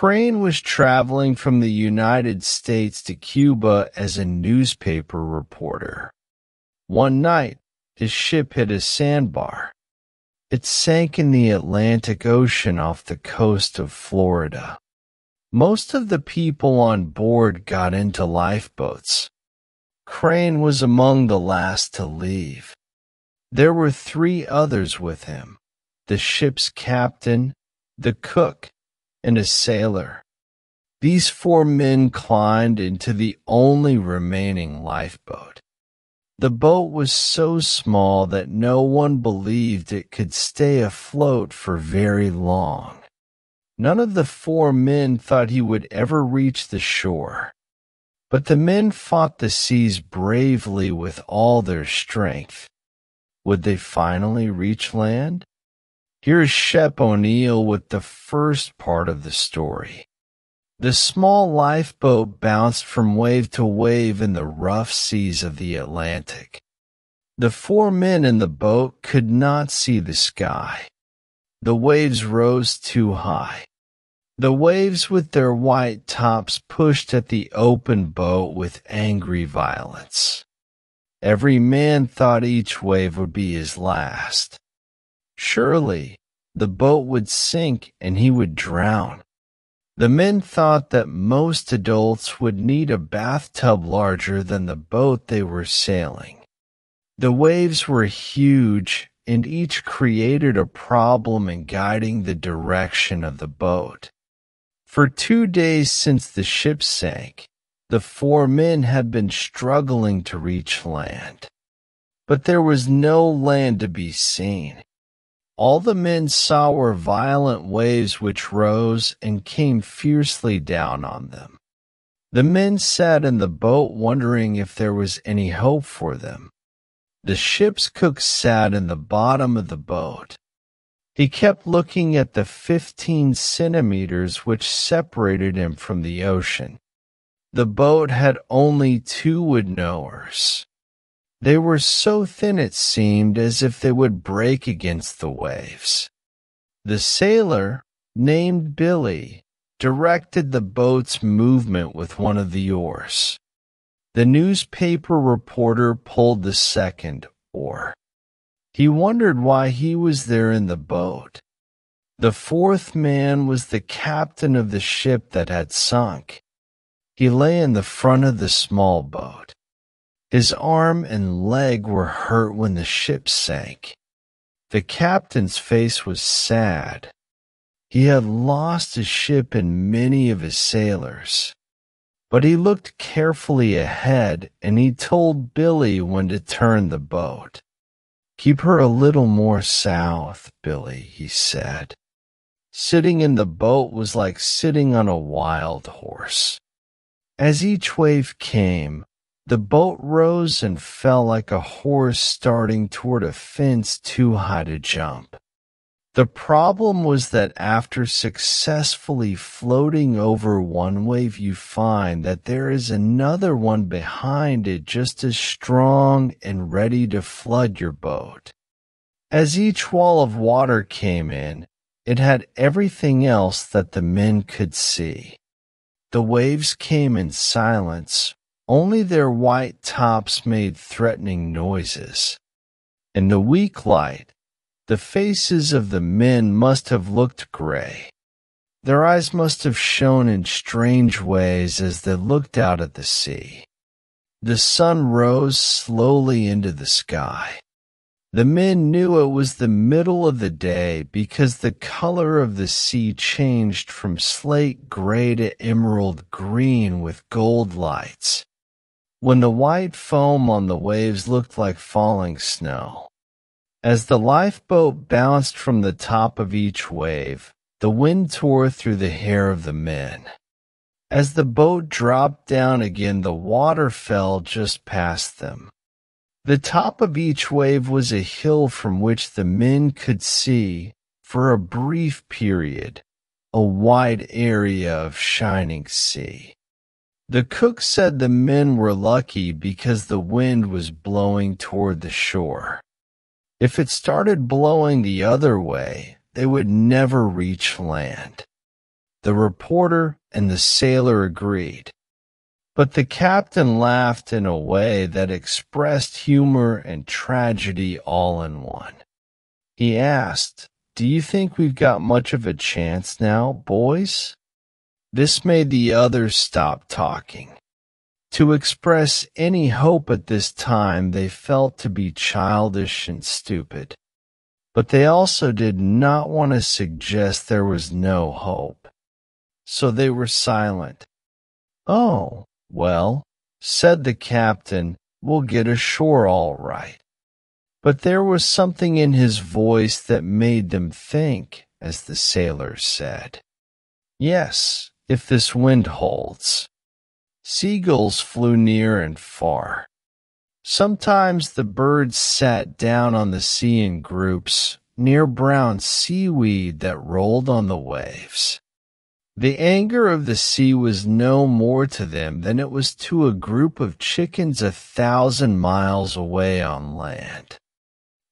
Crane was traveling from the United States to Cuba as a newspaper reporter. One night, his ship hit a sandbar. It sank in the Atlantic Ocean off the coast of Florida. Most of the people on board got into lifeboats. Crane was among the last to leave. There were 3 others with him: the ship's captain, the cook, and a sailor. These 4 men climbed into the only remaining lifeboat. The boat was so small that no one believed it could stay afloat for very long. None of the 4 men thought he would ever reach the shore. But the men fought the seas bravely with all their strength. Would they finally reach land? Here's Shep O'Neill with the first part of the story. The small lifeboat bounced from wave to wave in the rough seas of the Atlantic. The 4 men in the boat could not see the sky. The waves rose too high. The waves with their white tops pushed at the open boat with angry violence. Every man thought each wave would be his last. Surely, the boat would sink and he would drown. The men thought that most adults would need a bathtub larger than the boat they were sailing. The waves were huge, and each created a problem in guiding the direction of the boat. For 2 days since the ship sank, the 4 men had been struggling to reach land. But there was no land to be seen. All the men saw were violent waves which rose and came fiercely down on them. The men sat in the boat wondering if there was any hope for them. The ship's cook sat in the bottom of the boat. He kept looking at the 15 centimeters which separated him from the ocean. The boat had only 2 wood-knowers. They were so thin it seemed as if they would break against the waves. The sailor, named Billy, directed the boat's movement with one of the oars. The newspaper reporter pulled the second oar. He wondered why he was there in the boat. The 4th man was the captain of the ship that had sunk. He lay in the front of the small boat. His arm and leg were hurt when the ship sank. The captain's face was sad. He had lost his ship and many of his sailors. But he looked carefully ahead, and he told Billy when to turn the boat. "Keep her a little more south, Billy," he said. Sitting in the boat was like sitting on a wild horse. As each wave came, the boat rose and fell like a horse starting toward a fence too high to jump. The problem was that after successfully floating over one wave, you find that there is another one behind it just as strong and ready to flood your boat. As each wall of water came in, it had everything else that the men could see. The waves came in silence. Only their white tops made threatening noises. In the weak light, the faces of the men must have looked gray. Their eyes must have shone in strange ways as they looked out at the sea. The sun rose slowly into the sky. The men knew it was the middle of the day because the color of the sea changed from slate gray to emerald green with gold lights, when the white foam on the waves looked like falling snow. As the lifeboat bounced from the top of each wave, the wind tore through the hair of the men. As the boat dropped down again, the water fell just past them. The top of each wave was a hill from which the men could see, for a brief period, a wide area of shining sea. The cook said the men were lucky because the wind was blowing toward the shore. If it started blowing the other way, they would never reach land. The reporter and the sailor agreed, but the captain laughed in a way that expressed humor and tragedy all in one. He asked, "Do you think we've got much of a chance now, boys?" This made the others stop talking. To express any hope at this time they felt to be childish and stupid. But they also did not want to suggest there was no hope. So they were silent. "Oh, well," said the captain, "we'll get ashore all right." But there was something in his voice that made them think, as the sailors said. "Yes, if this wind holds." Seagulls flew near and far. Sometimes the birds sat down on the sea in groups near brown seaweed that rolled on the waves. The anger of the sea was no more to them than it was to a group of chickens 1,000 miles away on land.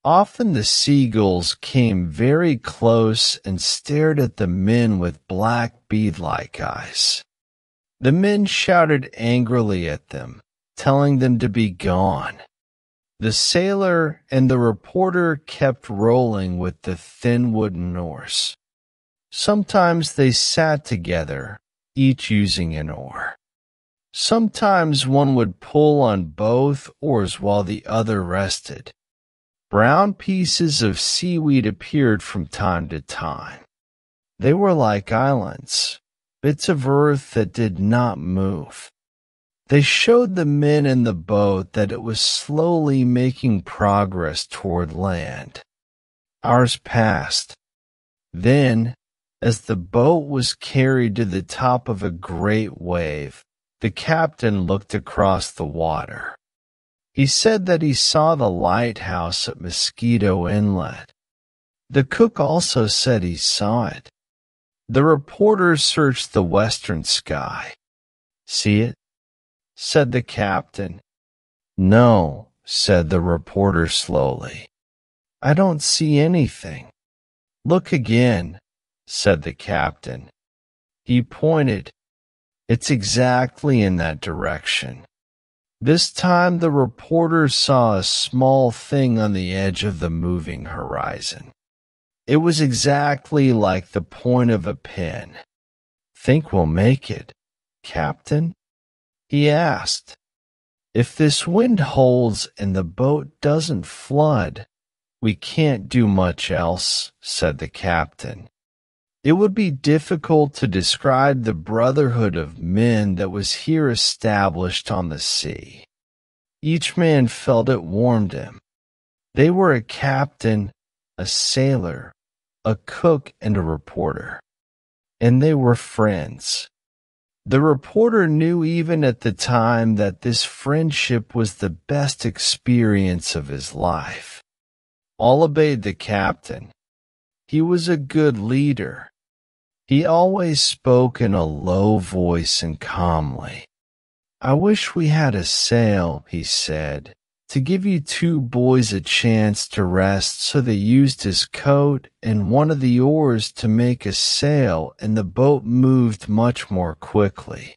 Often the seagulls came very close and stared at the men with black bead-like eyes. The men shouted angrily at them, telling them to be gone. The sailor and the reporter kept rolling with the thin wooden oars. Sometimes they sat together, each using an oar. Sometimes one would pull on both oars while the other rested. Brown pieces of seaweed appeared from time to time. They were like islands, bits of earth that did not move. They showed the men in the boat that it was slowly making progress toward land. Hours passed. Then, as the boat was carried to the top of a great wave, the captain looked across the water. He said that he saw the lighthouse at Mosquito Inlet. The cook also said he saw it. The reporter searched the western sky. "See it?" said the captain. "No," said the reporter slowly. "I don't see anything." "Look again," said the captain. He pointed. "It's exactly in that direction." This time the reporter saw a small thing on the edge of the moving horizon. It was exactly like the point of a pin. "Think we'll make it, Captain?" he asked. "If this wind holds and the boat doesn't flood, we can't do much else," said the captain. It would be difficult to describe the brotherhood of men that was here established on the sea. Each man felt it warmed him. They were a captain, a sailor, a cook, and a reporter. And they were friends. The reporter knew even at the time that this friendship was the best experience of his life. All obeyed the captain. He was a good leader. He always spoke in a low voice and calmly. "I wish we had a sail," he said, "to give you two boys a chance to rest." So they used his coat and one of the oars to make a sail, and the boat moved much more quickly.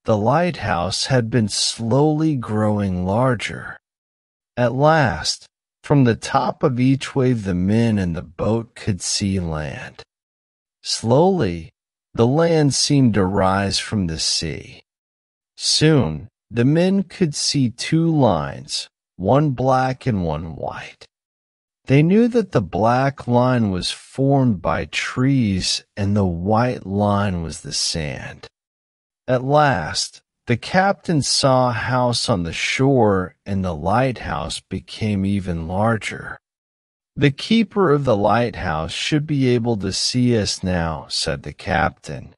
The lighthouse had been slowly growing larger. At last, from the top of each wave the men in the boat could see land. Slowly, the land seemed to rise from the sea. Soon, the men could see two lines, one black and one white. They knew that the black line was formed by trees and the white line was the sand. At last, the captain saw a house on the shore, and the lighthouse became even larger. "The keeper of the lighthouse should be able to see us now," said the captain.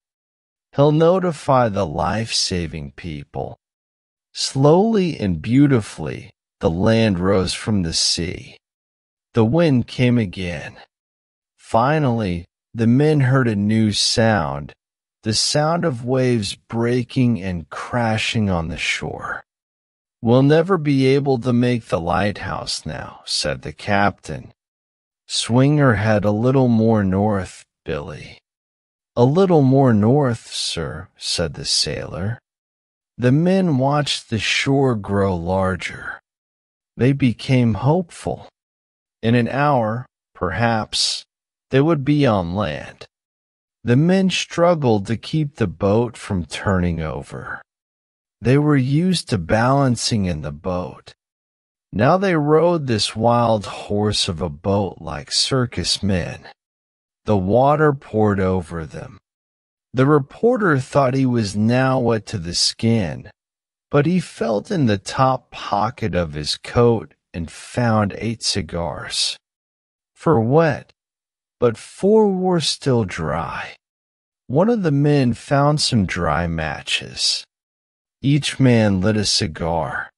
"He'll notify the life-saving people." Slowly and beautifully, the land rose from the sea. The wind came again. Finally, the men heard a new sound, the sound of waves breaking and crashing on the shore. "We'll never be able to make the lighthouse now," said the captain. "Swing her head a little more north, Billy." "A little more north, sir," said the sailor. The men watched the shore grow larger. They became hopeful. In an hour, perhaps, they would be on land. The men struggled to keep the boat from turning over. They were used to balancing in the boat. Now they rode this wild horse of a boat like circus men. The water poured over them. The reporter thought he was now wet to the skin, but he felt in the top pocket of his coat and found 8 cigars. For wet, but 4 were still dry. One of the men found some dry matches. Each man lit a cigar.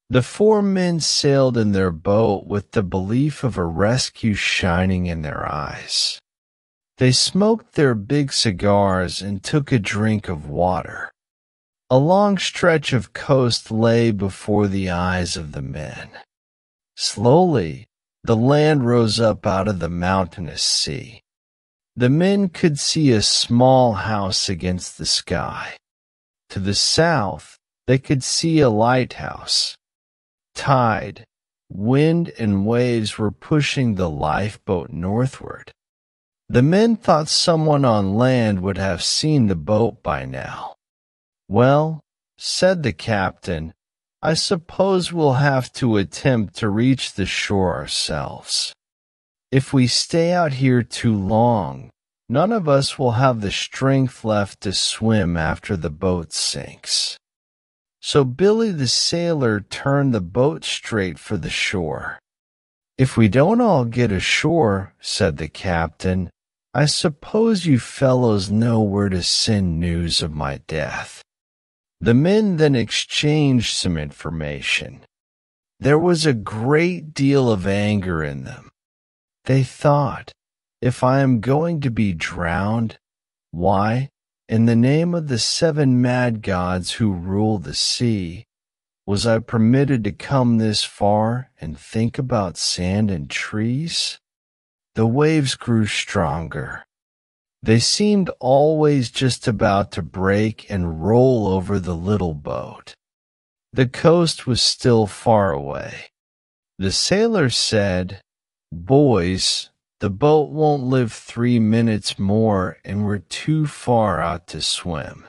The 4 men sailed in their boat with the belief of a rescue shining in their eyes. They smoked their big cigars and took a drink of water. A long stretch of coast lay before the eyes of the men. Slowly, the land rose up out of the mountainous sea. The men could see a small house against the sky. To the south, they could see a lighthouse. Tide, wind, and waves were pushing the lifeboat northward. The men thought someone on land would have seen the boat by now. "Well," said the captain, "I suppose we'll have to attempt to reach the shore ourselves. If we stay out here too long, none of us will have the strength left to swim after the boat sinks." So Billy the sailor turned the boat straight for the shore. "If we don't all get ashore," said the captain, "I suppose you fellows know where to send news of my death." The men then exchanged some information. There was a great deal of anger in them. They thought, "If I am going to be drowned, why, in the name of the 7 mad gods who rule the sea, was I permitted to come this far and think about sand and trees?" The waves grew stronger. They seemed always just about to break and roll over the little boat. The coast was still far away. The sailor said, "Boys, the boat won't live 3 minutes more and we're too far out to swim.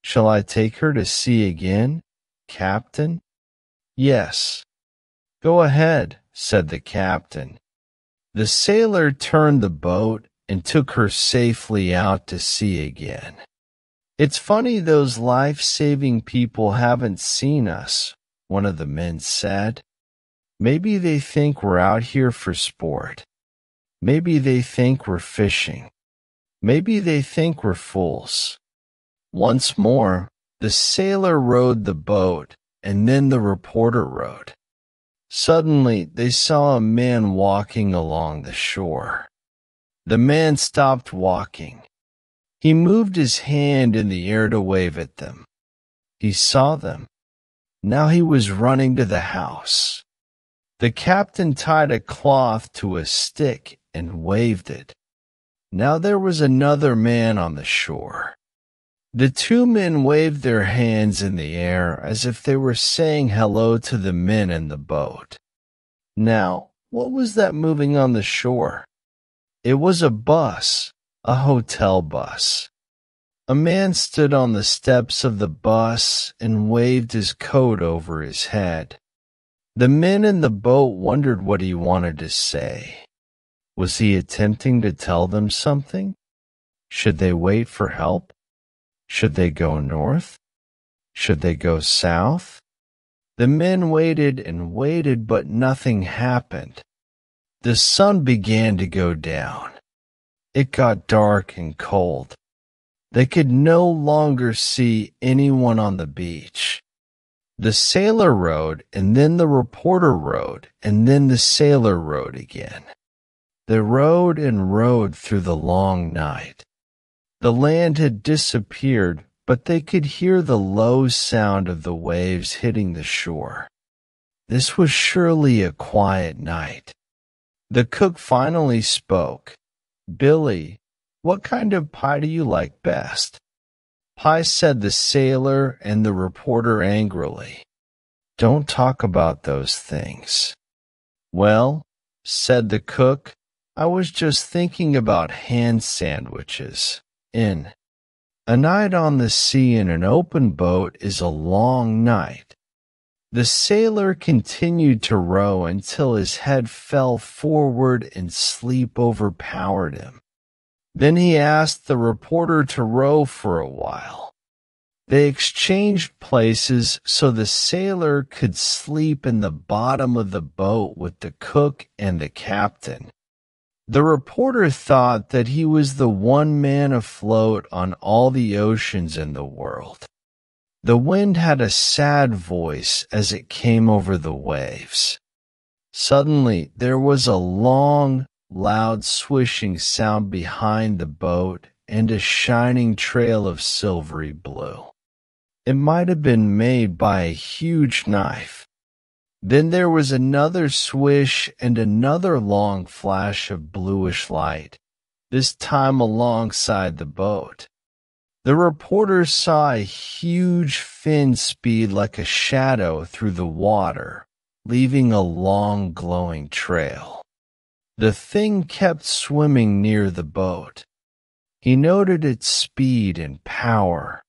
Shall I take her to sea again, Captain?" "Yes." "Go ahead," said the captain. The sailor turned the boat and took her safely out to sea again. "It's funny those life-saving people haven't seen us," one of the men said. "Maybe they think we're out here for sport. Maybe they think we're fishing. Maybe they think we're fools." Once more, the sailor rowed the boat, and then the reporter rowed. Suddenly, they saw a man walking along the shore. The man stopped walking. He moved his hand in the air to wave at them. He saw them. Now he was running to the house. The captain tied a cloth to a stick and waved it. Now there was another man on the shore. The 2 men waved their hands in the air as if they were saying hello to the men in the boat. Now, what was that moving on the shore? It was a bus, a hotel bus. A man stood on the steps of the bus and waved his coat over his head. The men in the boat wondered what he wanted to say. Was he attempting to tell them something? Should they wait for help? Should they go north? Should they go south? The men waited and waited, but nothing happened. The sun began to go down. It got dark and cold. They could no longer see anyone on the beach. The sailor rowed, and then the reporter rowed, and then the sailor rowed again. They rowed and rowed through the long night. The land had disappeared, but they could hear the low sound of the waves hitting the shore. This was surely a quiet night. The cook finally spoke. "Billy, "What kind of pie do you like best?" "Pie," said the sailor and the reporter angrily. "Don't talk about those things." "Well," said the cook, "I was just thinking about hand sandwiches. In a night on the sea in an open boat is a long night." The sailor continued to row until his head fell forward and sleep overpowered him. Then he asked the reporter to row for a while. They exchanged places so the sailor could sleep in the bottom of the boat with the cook and the captain. The reporter thought that he was the one man afloat on all the oceans in the world. The wind had a sad voice as it came over the waves. Suddenly, there was a long, loud swishing sound behind the boat and a shining trail of silvery blue. It might have been made by a huge knife. Then there was another swish and another long flash of bluish light, this time alongside the boat. The reporter saw a huge fin speed like a shadow through the water, leaving a long glowing trail. The thing kept swimming near the boat. He noted its speed and power.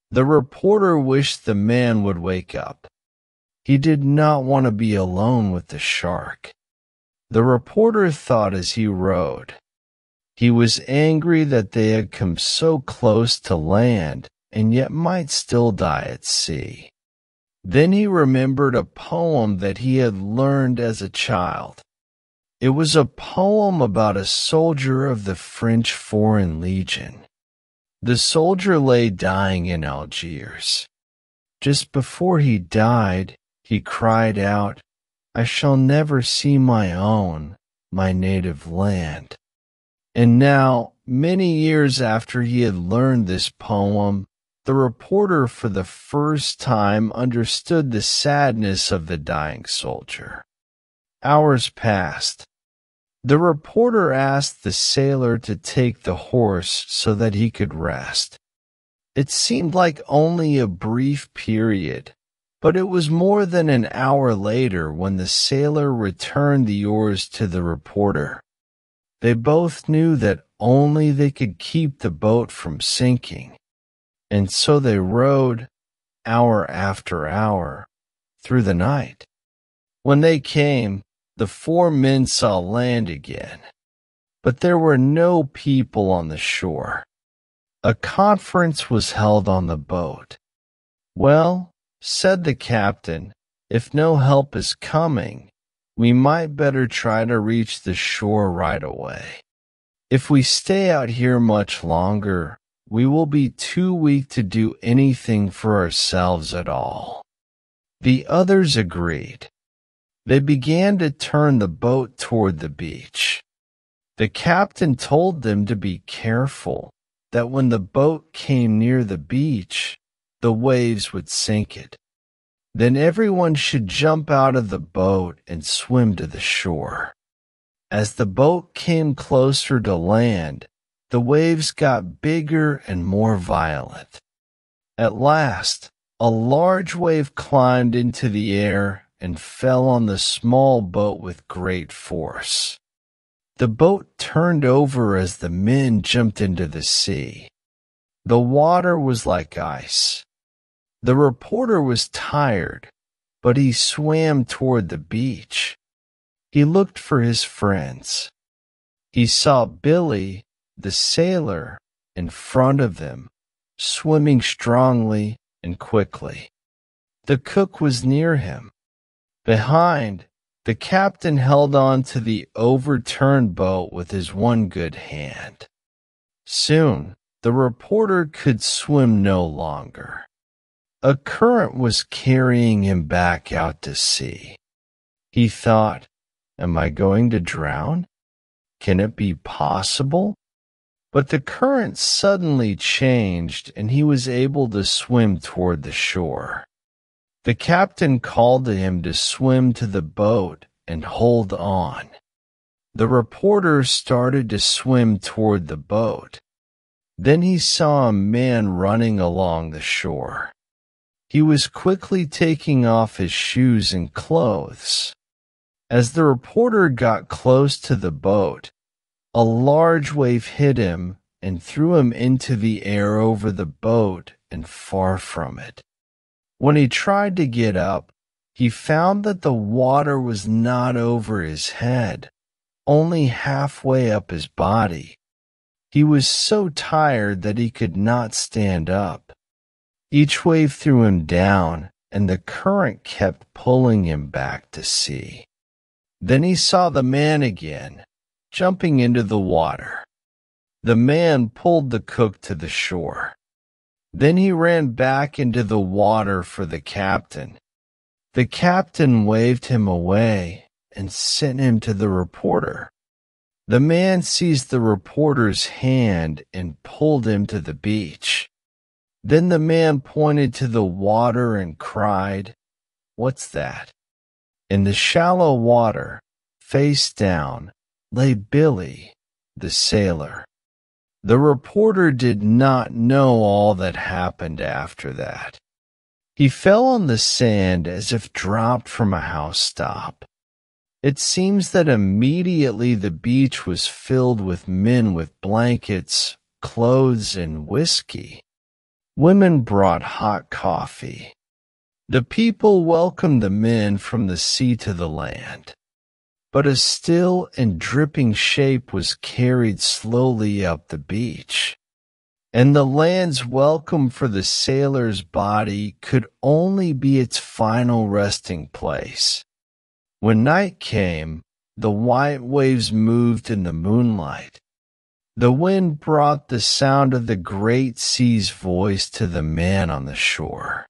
The reporter wished the man would wake up. He did not want to be alone with the shark. The reporter thought as he rowed. He was angry that they had come so close to land and yet might still die at sea. Then he remembered a poem that he had learned as a child. It was a poem about a soldier of the French Foreign Legion. The soldier lay dying in Algiers. Just before he died, he cried out, "I shall never see my own, my native land." And now, many years after he had learned this poem, the reporter for the first time understood the sadness of the dying soldier. Hours passed. The reporter asked the sailor to take the horse so that he could rest. It seemed like only a brief period, but it was more than an hour later when the sailor returned the oars to the reporter. They both knew that only they could keep the boat from sinking, and so they rowed, hour after hour, through the night. When they came, the four men saw land again, but there were no people on the shore. A conference was held on the boat. "Well," said the captain, "if no help is coming, we might better try to reach the shore right away. If we stay out here much longer, we will be too weak to do anything for ourselves at all." The others agreed. They began to turn the boat toward the beach. The captain told them to be careful, that when the boat came near the beach, the waves would sink it. Then everyone should jump out of the boat and swim to the shore. As the boat came closer to land, the waves got bigger and more violent. At last, a large wave climbed into the air and fell on the small boat with great force. The boat turned over as the men jumped into the sea. The water was like ice. The reporter was tired, but he swam toward the beach. He looked for his friends. He saw Billy, the sailor, in front of them, swimming strongly and quickly. The cook was near him. Behind, the captain held on to the overturned boat with his one good hand. Soon, the reporter could swim no longer. A current was carrying him back out to sea. He thought, "Am I going to drown? Can it be possible?" But the current suddenly changed, and he was able to swim toward the shore. The captain called to him to swim to the boat and hold on. The reporter started to swim toward the boat. Then he saw a man running along the shore. He was quickly taking off his shoes and clothes. As the reporter got close to the boat, a large wave hit him and threw him into the air over the boat and far from it. When he tried to get up, he found that the water was not over his head, only halfway up his body. He was so tired that he could not stand up. Each wave threw him down, and the current kept pulling him back to sea. Then he saw the man again, jumping into the water. The man pulled the cook to the shore. Then he ran back into the water for the captain. The captain waved him away and sent him to the reporter. The man seized the reporter's hand and pulled him to the beach. Then the man pointed to the water and cried, "What's that?" In the shallow water, face down, lay Billy, the sailor. The reporter did not know all that happened after that. He fell on the sand as if dropped from a housetop. It seems that immediately the beach was filled with men with blankets, clothes, and whiskey. Women brought hot coffee. The people welcomed the men from the sea to the land. But a still and dripping shape was carried slowly up the beach, and the land's welcome for the sailor's body could only be its final resting place. When night came, the white waves moved in the moonlight. The wind brought the sound of the great sea's voice to the man on the shore.